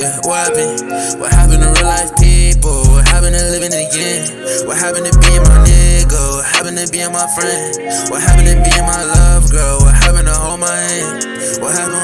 Yeah, what happened? What happened to real life people? What happened to living again? What happened to being my nigga? What happened to being my friend? What happened to being my love girl? What happened to hold my hand? What happened?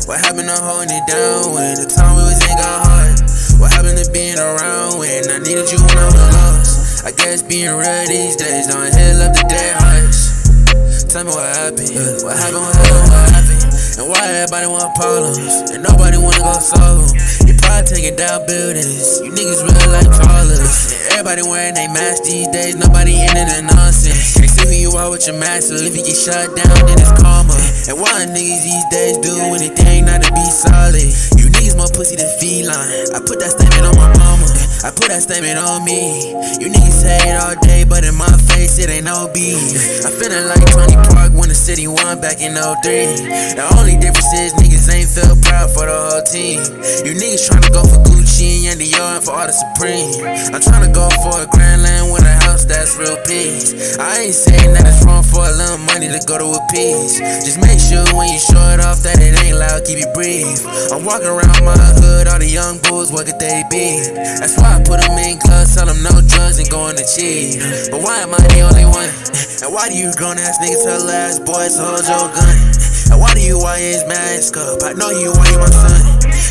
What happened to holding it down when the time we was in got hard? What happened to being around when I needed you when I was lost? I guess being real these days don't heal up the dead hearts. Tell me what happened, what happened? And why everybody want problems, and nobody wanna go solve them? You probably taking down buildings, you niggas real like trawlers. And everybody wearing they masks these days, nobody into the nonsense. Can't see who you are with your mask, so if you get shut down, then it's karma. And why niggas these days do anything not to be solid? You niggas more pussy than feline. I put that statement on my mama, I put that statement on me. You niggas say it all day, but in my face it ain't no beef. I'm feeling like Tony Park when the city won back in 03. The only difference is niggas ain't feel proud for the whole team. You niggas tryna go for Gucci and Dior and for all the Supreme. I'm tryna go for a grand land with a house that's real peace. I ain't saying that it's wrong for a little money to go to a piece. Just make sure when you show it off that it ain't loud, keep it brief. I'm walking around my hood, all the young bulls, what could they be? That's why I put them in clubs, tell them no drugs and going to cheat. But why am I the only one? And why do you grown ass niggas tell ass boys to hold your gun? And why do you wear his mask up? I know you why you my son.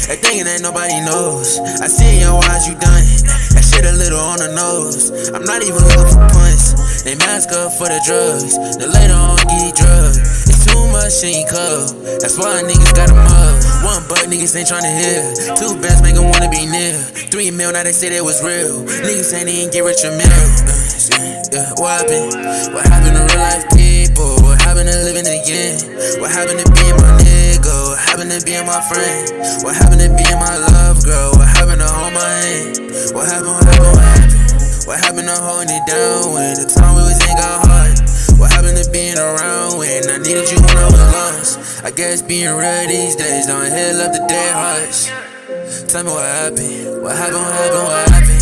That thing that nobody knows. I see in your eyes you done. That shit a little on the nose. I'm not even looking for punts. They mask up for the drugs. Then later on get drugs. It's too much ain't cup. That's why niggas got a mug. One buck niggas ain't tryna hear. Two bands make them wanna be near. 3 mil now they say that was real. Niggas ain't even get rich a meal. Yeah, what happened? What happened to real life people? What happened to living again? What happened to being my nigga? What happened to being my friend? What happened to being my love girl? What happened to hold my hand? What happened? What happened to holding it down when the time we was in got hard? What happened to being around when I needed you when I was lost? I guess being real these days don't heal up the dead hearts. Tell me what happened? What happened?